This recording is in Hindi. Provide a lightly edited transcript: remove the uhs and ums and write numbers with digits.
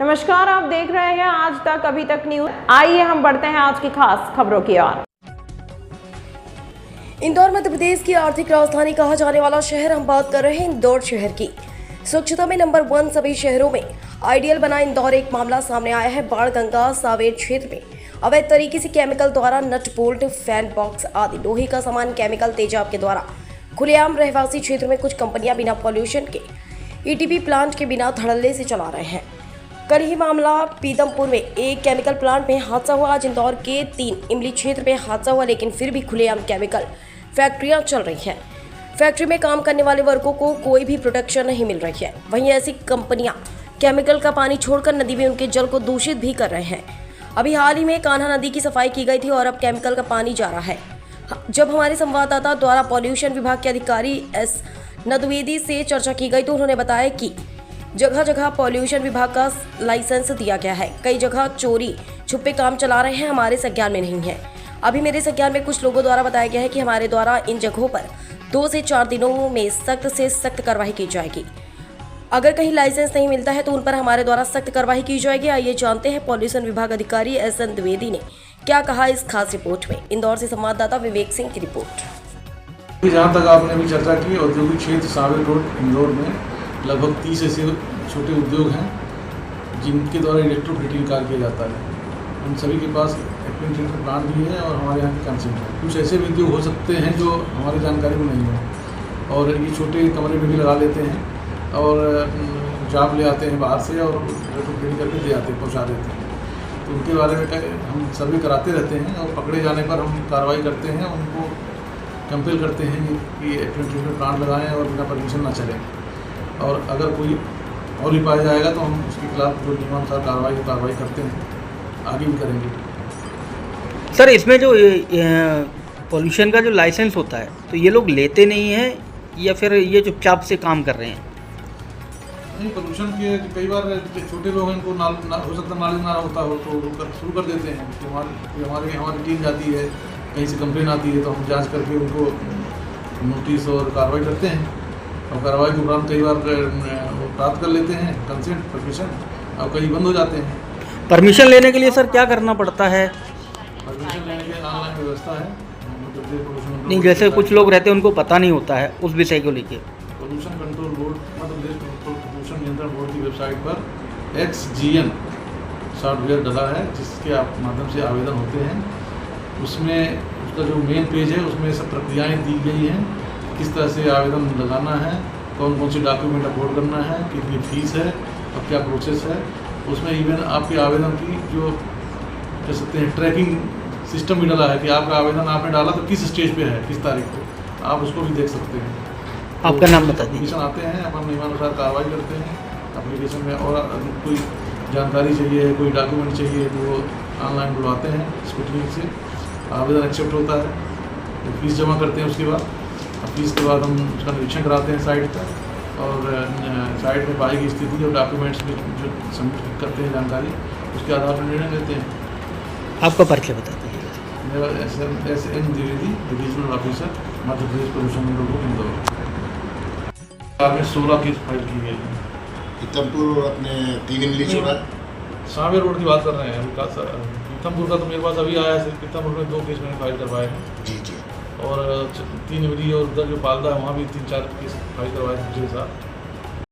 नमस्कार, आप देख रहे हैं आज तक अभी तक न्यूज। आइए हम बढ़ते हैं आज की खास खबरों की ओर। इंदौर मध्य प्रदेश की आर्थिक राजधानी कहा जाने वाला शहर, हम बात कर रहे हैं इंदौर शहर की। स्वच्छता में नंबर 1 सभी शहरों में आइडियल बना इंदौर। एक मामला सामने आया है बाण गंगा सावेर क्षेत्र में अवैध तरीके से केमिकल द्वारा नट बोल्ट, फैन बॉक्स आदि लोहे का सामान केमिकल तेजाब के द्वारा खुलेआम रहवासी क्षेत्र में कुछ कंपनियां बिना पॉल्यूशन के ईटीपी प्लांट के बिना धड़ल्ले से चला रहे हैं। कल ही मामला पीतमपुर में एक केमिकल प्लांट में हादसा हुआ। आज इंदौर के 3 इमली क्षेत्र में हादसा हुआ, लेकिन फिर भी खुलेआम केमिकल फैक्ट्रियां चल रही हैं। फैक्ट्री में काम करने वाले वर्गों को कोई भी प्रोटेक्शन नहीं मिल रही है। वहीं ऐसी कंपनियां केमिकल का पानी छोड़कर नदी में उनके जल को दूषित भी कर रहे हैं। अभी हाल ही में कान्हा नदी की सफाई की गई थी और अब केमिकल का पानी जा रहा है। जब हमारे संवाददाता द्वारा पॉल्यूशन विभाग के अधिकारी एस नदवेदी से चर्चा की गई तो उन्होंने बताया कि जगह जगह पॉल्यूशन विभाग का लाइसेंस दिया गया है। कई जगह चोरी छुपे काम चला रहे हैं, हमारे संज्ञान में नहीं है। अभी मेरे संज्ञान में कुछ लोगों द्वारा बताया गया है कि हमारे द्वारा इन जगहों पर 2 से 4 दिनों में सख्त से सख्त कार्रवाई की जाएगी। अगर कहीं लाइसेंस नहीं मिलता है तो उन पर हमारे द्वारा सख्त कार्रवाई की जाएगी। आइए जानते हैं पॉल्यूशन विभाग अधिकारी एस एन द्विवेदी ने क्या कहा इस खास रिपोर्ट में। इंदौर से संवाददाता विवेक सिंह की रिपोर्ट। जहाँ तक आपने अभी चर्चा की, औद्योगिक क्षेत्र सावेर रोड इंदौर में लगभग 30 ऐसे छोटे उद्योग हैं जिनके द्वारा इलेक्ट्रोफिटिंग कार्य किया जाता है। उन सभी के पास एक्सपेरिमेंटल प्लांट भी है और हमारे यहाँ की कंसेंट है। कुछ ऐसे भी उद्योग हो सकते हैं जो हमारी जानकारी में नहीं हो और ये छोटे कमरे में भी लगा लेते हैं और जाप ले आते हैं बाहर से और इलेक्ट्रोफिटिंग करके दे आते हैं, पहुँचा देते हैं। तो उनके बारे में हम सर्वे कराते रहते हैं और पकड़े जाने पर हम कार्रवाई करते हैं, उनको कंपेल करते हैं कि एक्सपेरिमेंटल प्लांट लगाएँ और बिना परमिशन ना चलें। और अगर कोई और भी पाया जाएगा तो हम उसके खिलाफ जो नियमानुसार कार्रवाई करते हैं, आगे भी करेंगे। सर, इसमें जो पॉल्यूशन का जो लाइसेंस होता है तो ये लोग लेते नहीं हैं या फिर ये चुपचाप से काम कर रहे हैं? नहीं, पोल्यूशन के कई बार छोटे लोग हैं, इनको हो सकता है नॉलेज ना होता हो तो शुरू कर देते हैं। कि हमारी टीम जाती है, कहीं से कंप्लेन आती है तो हम जांच करके उनको नोटिस और कार्रवाई करते हैं और कार्रवाई के उपरांत कई बार प्राप्त कर लेते हैं कंसेंट, परमिशन, और कई बंद हो जाते हैं। परमिशन लेने के लिए सर क्या करना पड़ता है? परमिशन लेने के ऑनलाइन व्यवस्था है। नहीं, जैसे कुछ लोग रहते हैं उनको पता नहीं होता है उस विषय को लेकर। पोल्यूशन कंट्रोल बोर्ड, मध्य प्रदेश प्रदूषण नियंत्रण बोर्ड की वेबसाइट पर XGN सॉफ्टवेयर डला है जिसके माध्यम से आवेदन होते हैं। उसमें उसका जो मेन पेज है उसमें सब प्रक्रियाएँ दी गई हैं, किस तरह से आवेदन लगाना है, कौन कौन से डॉक्यूमेंट अपलोड करना है, कितनी फीस है और क्या प्रोसेस है। उसमें इवन आपके आवेदन की जो कह सकते हैं ट्रैकिंग सिस्टम भी डला है कि आपका आवेदन आपने डाला तो किस स्टेज पे है, किस तारीख को, आप उसको भी देख सकते हैं। आपका नाम बता दीजिए। एप्लीकेशन आते हैं, अपन नियमानुसार कार्रवाई करते हैं एप्लीकेशन में। और अगर कोई जानकारी चाहिए, कोई डॉक्यूमेंट चाहिए तो वो ऑनलाइन बुलवाते हैं स्कूटनी से, आवेदन एक्सेप्ट होता है, तो फीस जमा करते हैं। उसके बाद फीस के बाद हम उसका निरीक्षण कराते हैं साइट पर और साइट में पाई गई स्थिति और डॉक्यूमेंट्स में जो सबमिट करते हैं जानकारी, उसके आधार पर निर्णय लेते हैं। आपका परिचय बता दीजिए। मेरा S N Dwivedi, divisional officer, Madhya Pradesh प्रदूषण नियंत्रण बोर्ड इंदौर। आपने 16 केस फाइल की गई है। पीतमपुर अपने 3 इमली चौराहा सावेर रोड की बात कर रहे हैं। पीतमपुर का तो मेरे पास अभी आया है। पीतमपुर में 2 केस मैंने फाइल करवाए हैं जी और 3 इमली और उधर जो पालदा है वहाँ भी 3-4 केस फाइल करवाए हैं मुझे साथ।